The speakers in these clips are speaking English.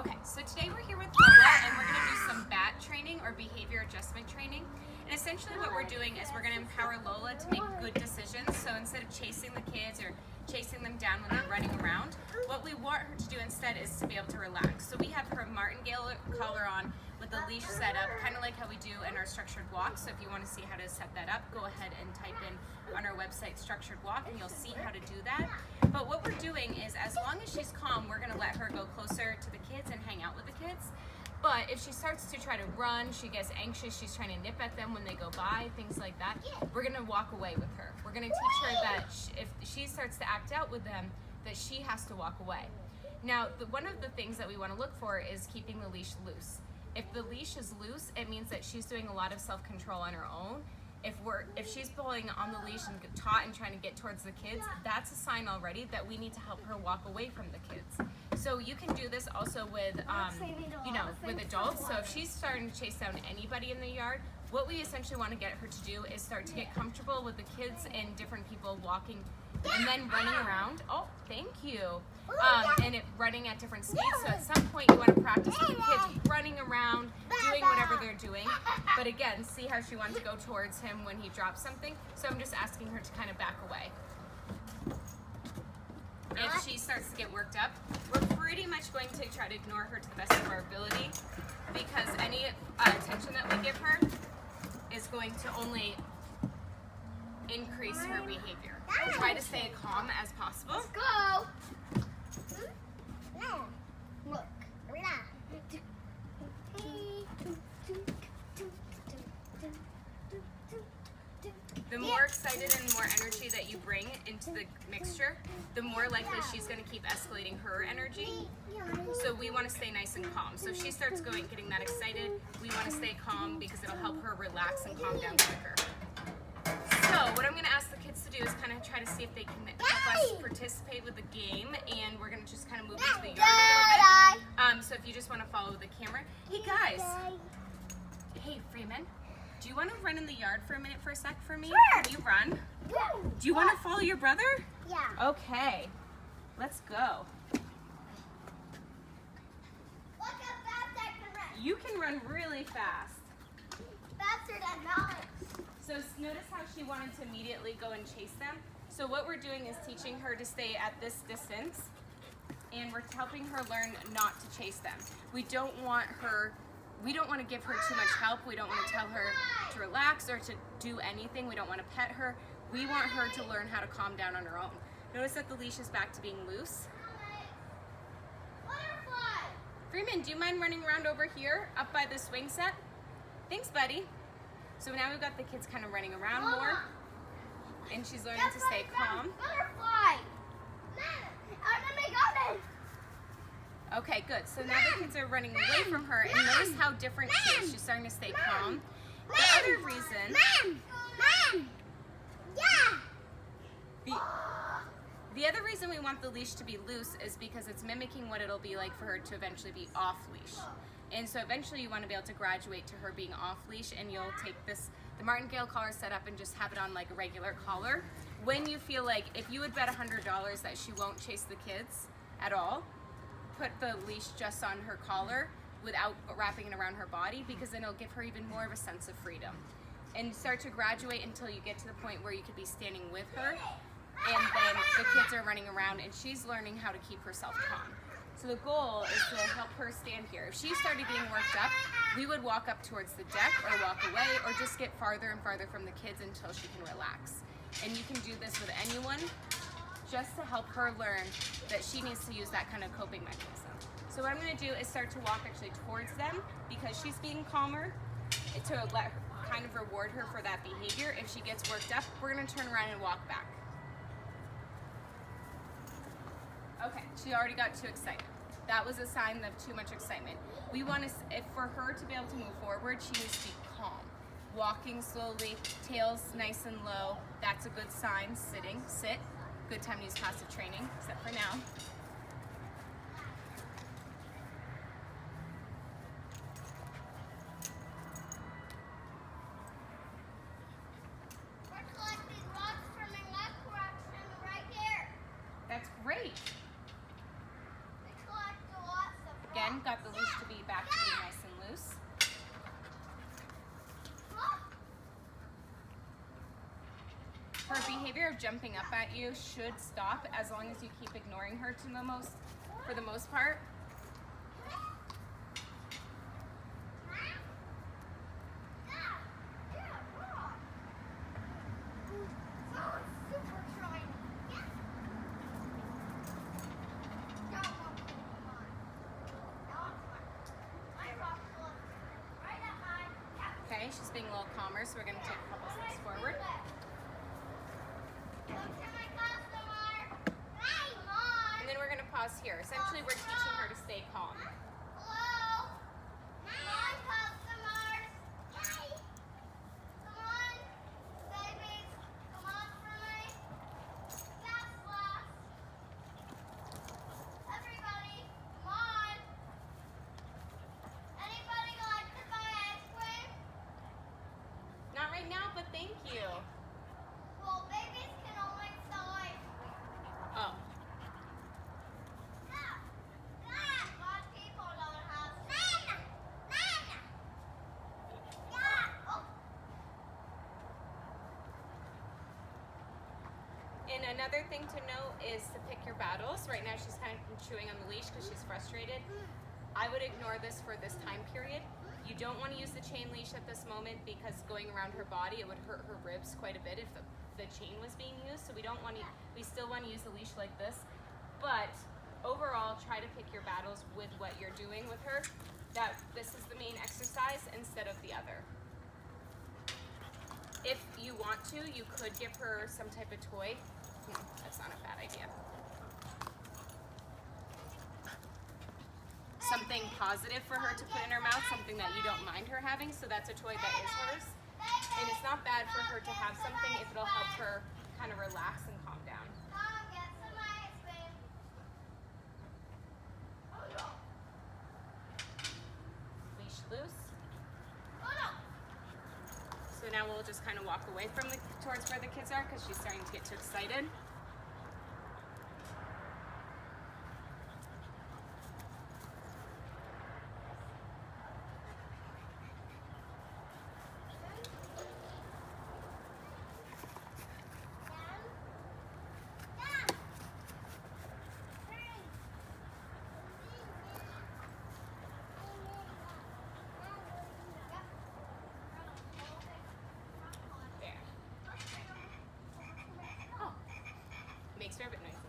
Okay, so today we're here with Lola and we're going to do some BAT training or behavior adjustment training. And essentially what we're doing is we're going to empower Lola to make good decisions. So instead of chasing the kids or chasing them down when they're running around, what we want her to do instead is to be able to relax. So we have her martingale collar on with the leash set up, kind of like how we do in our structured walk. So if you want to see how to set that up, go ahead and type in on our website structured walk and you'll see how to do that. But what we're doing is as long as she's calm, we're going to let her go closer to the kids and hang out with the kids. But if she starts to try to run, she gets anxious, she's trying to nip at them when they go by, things like that, we're going to walk away with her. We're going to teach her that if she starts to act out with them, that she has to walk away. Now, one of the things that we want to look for is keeping the leash loose. If the leash is loose, it means that she's doing a lot of self-control on her own. If she's pulling on the leash and taut and trying to get towards the kids, that's a sign already that we need to help her walk away from the kids. So you can do this also with, with adults. So if she's starting to chase down anybody in the yard, what we essentially want to get her to do is start to get comfortable with the kids and different people walking and then running around. Oh, thank you. Running at different speeds. So at some point you want to practice with the kids running around, doing whatever they're doing. But again, see how she wants to go towards him when he drops something. So I'm just asking her to kind of back away. If she starts to get worked up, we're pretty much going to try to ignore her to the best of our ability, because any attention that we give her is going to only increase her behavior. Try to stay calm as possible. Let's go. Look. The more excited and more energy that you bring into the mixture, the more likely she's going to keep escalating her energy. So we want to stay nice and calm. So if she starts getting that excited, we want to stay calm because it'll help her relax and calm down quicker. So what I'm going to ask the kids to do is kind of try to see if they can help us participate with the game, and we're going to just kind of move into the yard a little bit. So if you just want to follow the camera. Hey guys. Hey Freeman. Do you want to run in the yard for a minute for a sec for me? Sure. Can you run? Yeah. Do you want to follow your brother? Yeah. Okay. Let's go. Look how fast I can run. You can run really fast. Faster than Alex. So notice how she wanted to immediately go and chase them. So what we're doing is teaching her to stay at this distance, and we're helping her learn not to chase them. We don't want to give her too much help. We don't want to tell her to relax or to do anything. We don't want to pet her. We want her to learn how to calm down on her own. Notice that the leash is back to being loose. Butterfly. Freeman, do you mind running around over here up by the swing set? Thanks, buddy. So now we've got the kids kind of running around more, and she's learning to stay calm. Butterfly. Okay, good. So now the kids are running away from her, and notice how different she is. She's starting to stay calm. The other reason, the other reason we want the leash to be loose is because it's mimicking what it'll be like for her to eventually be off leash. And so eventually you want to be able to graduate to her being off leash, and you'll take the martingale collar set up and just have it on like a regular collar. When you feel like, if you would bet $100 that she won't chase the kids at all, put the leash just on her collar without wrapping it around her body, because then it'll give her even more of a sense of freedom. And start to graduate until you get to the point where you could be standing with her, and then the kids are running around and she's learning how to keep herself calm. So the goal is to help her stand here. If she started getting worked up, we would walk up towards the deck or walk away, or just get farther and farther from the kids until she can relax. And you can do this with anyone, just to help her learn that she needs to use that kind of coping mechanism. So what I'm going to do is start to walk actually towards them, because she's being calmer, to let her kind of reward her for that behavior. If she gets worked up, we're going to turn around and walk back. Okay, she already got too excited. That was a sign of too much excitement. We want to, for her to be able to move forward, she needs to be calm. Walking slowly, tails nice and low. That's a good sign. Sitting, sit. Good time to use passive training, except for now. We're collecting rocks from my left direction right here. That's great. We collect lots of rocks. again, got the leash to be back to being nice and loose. Her behavior of jumping up at you should stop as long as you keep ignoring her for the most part. Okay, she's being a little calmer, so we're going to take a couple steps forward. And then we're going to pause here. Essentially, we're teaching her to stay calm. Hello? Come on, customers. Hey. Come on, babies. Come on for me. Gas glass. Everybody, come on. Anybody like to buy ice cream? Not right now, but thank you. Well, babies can only sell ice cream. Oh. And another thing to note is to pick your battles. Right now she's kind of chewing on the leash because she's frustrated. I would ignore this for this time period. You don't want to use the chain leash at this moment because going around her body, it would hurt her ribs quite a bit if the chain was being used. So we still want to use the leash like this. But overall, try to pick your battles with what you're doing with her. That this is the main exercise instead of the other. If you want to, you could give her some type of toy. That's not a bad idea. Something positive for her to put in her mouth, something that you don't mind her having, so that's a toy that is hers. And it's not bad for her to have something if it'll help her kind of relax and calm down. Mom, get some ice cream. Oh no. Leash loose. Oh no. So now we'll just kind of walk away from towards where the kids are because she's starting to get too excited. There. Oh, makes rabbit noises.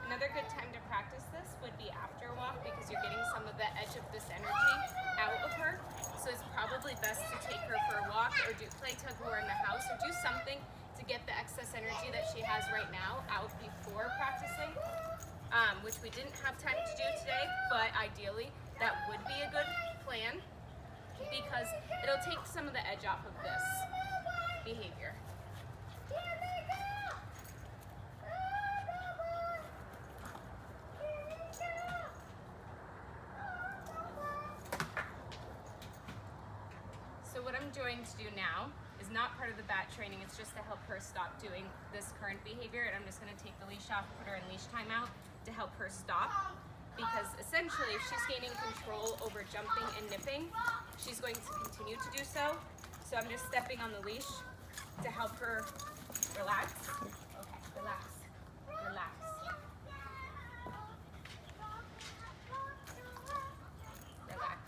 Another good time to practice this would be after a walk because you're getting some of the edge of this energy out of her. So it's probably best to take her for a walk or play tug of war in the house or do something to get the excess energy that she has right now out before practicing, which we didn't have time to do today, but ideally that would be a good plan because it'll take some of the edge off of this behavior. So what I'm going to do now is not part of the bat training, it's just to help her stop doing this current behavior, and I'm just going to take the leash off, put her in leash timeout to help her stop, because essentially if she's gaining control over jumping and nipping, she's going to continue to do so. So I'm just stepping on the leash to help her relax. Okay, relax, relax. Relax.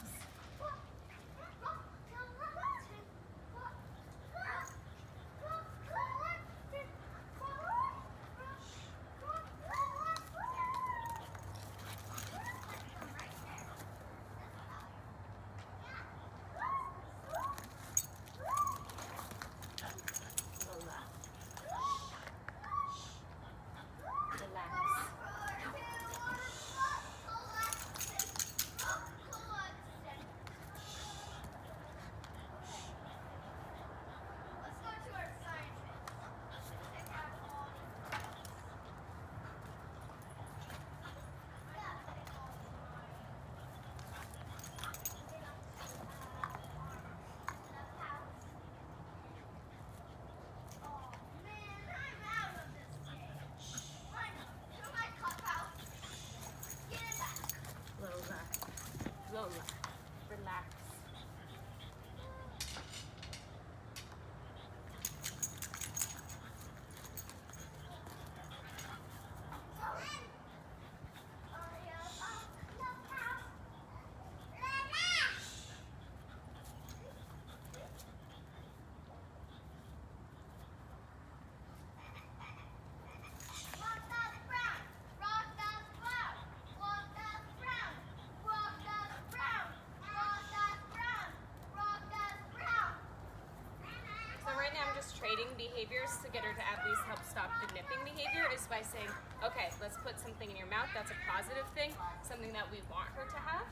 biting behaviors to get her to at least help stop the nipping behavior is by saying, okay, let's put something in your mouth. That's a positive thing, something that we want her to have.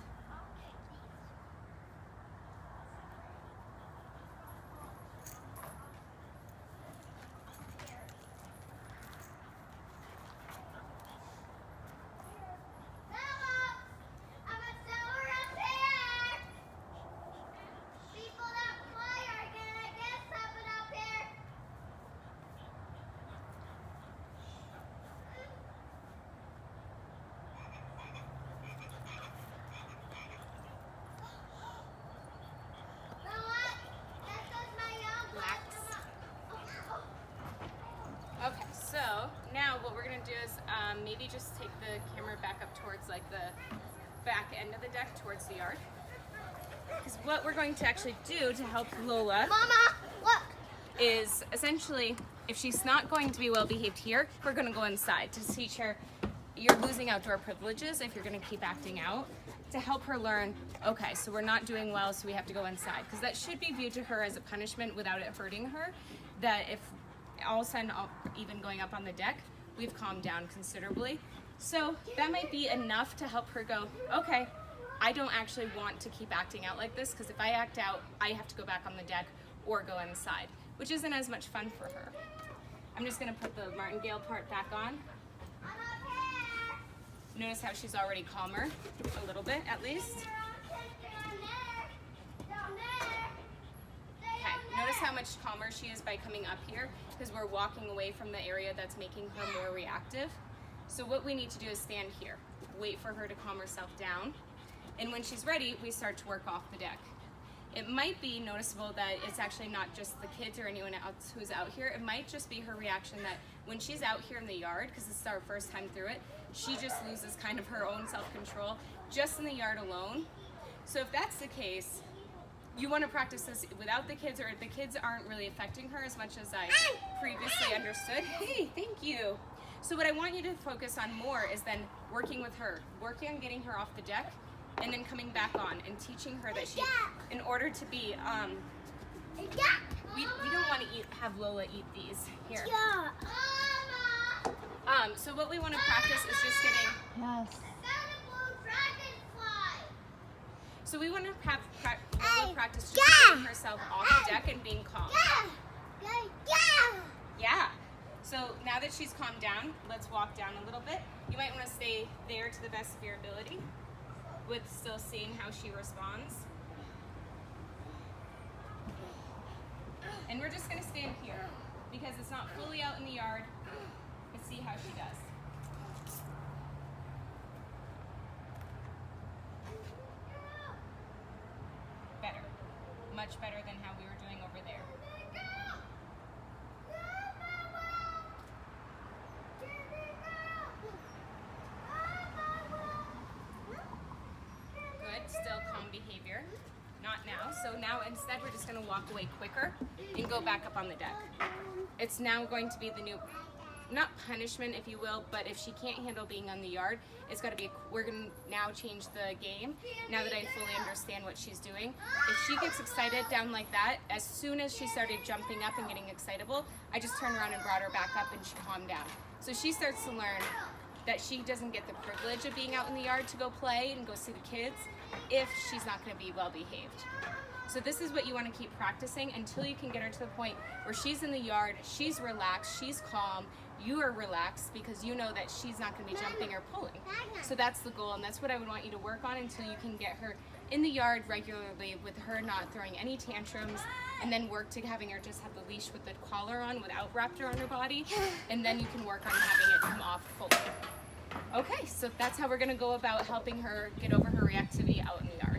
Okay, so now what we're gonna do is maybe just take the camera back up towards like the back end of the deck, towards the yard. Because what we're going to actually do to help Lola, Mama, look. is essentially, if she's not going to be well behaved here, we're gonna go inside to teach her you're losing outdoor privileges if you're gonna keep acting out, to help her learn, okay, so we're not doing well, so we have to go inside. Because that should be viewed to her as a punishment without it hurting her, that if all of a sudden, even going up on the deck, we've calmed down considerably. So that might be enough to help her go, okay, I don't actually want to keep acting out like this, because if I act out, I have to go back on the deck or go inside, which isn't as much fun for her. I'm just gonna put the martingale part back on. Notice how she's already calmer, a little bit at least. Okay, notice how much calmer she is by coming up here, because we're walking away from the area that's making her more reactive. So what we need to do is stand here, wait for her to calm herself down, and when she's ready, we start to work off the deck. It might be noticeable that it's actually not just the kids or anyone else who's out here. It might just be her reaction that when she's out here in the yard, because this is our first time through it, she just loses kind of her own self-control just in the yard alone. So if that's the case, you want to practice this without the kids, or the kids aren't really affecting her as much as I previously understood. Hey, thank you. So what I want you to focus on more is then working with her, working on getting her off the deck, and then coming back on and teaching her that she, in order to be, we don't want to have Lola eat these. Here. So what we want to practice is just getting, Yes. so we want to have Lola practice just getting herself off the deck and being calm. Yeah. So now that she's calmed down, let's walk down a little bit. You might want to stay there to the best of your ability, with still seeing how she responds. And we're just going to stand here because it's not fully out in the yard, and see how she does. Better. Much better than how we were doing over there. Still calm behavior. Not now. So now instead we're just going to walk away quicker and go back up on the deck. It's now going to be the new, not punishment if you will, but if she can't handle being on the yard, it's got to be, we're going to now change the game now that I fully understand what she's doing. If she gets excited down like that, as soon as she started jumping up and getting excitable, I just turned around and brought her back up and she calmed down. So she starts to learn that she doesn't get the privilege of being out in the yard to go play and go see the kids if she's not going to be well behaved. So this is what you want to keep practicing until you can get her to the point where she's in the yard, she's relaxed, she's calm, you are relaxed because you know that she's not going to be jumping or pulling. So that's the goal, and that's what I would want you to work on until you can get her in the yard regularly with her not throwing any tantrums, and then work to having her just have the leash with the collar on without wrapped around her body, and then you can work on having it come off fully. Okay, so that's how we're going to go about helping her get over her reactivity out in the yard.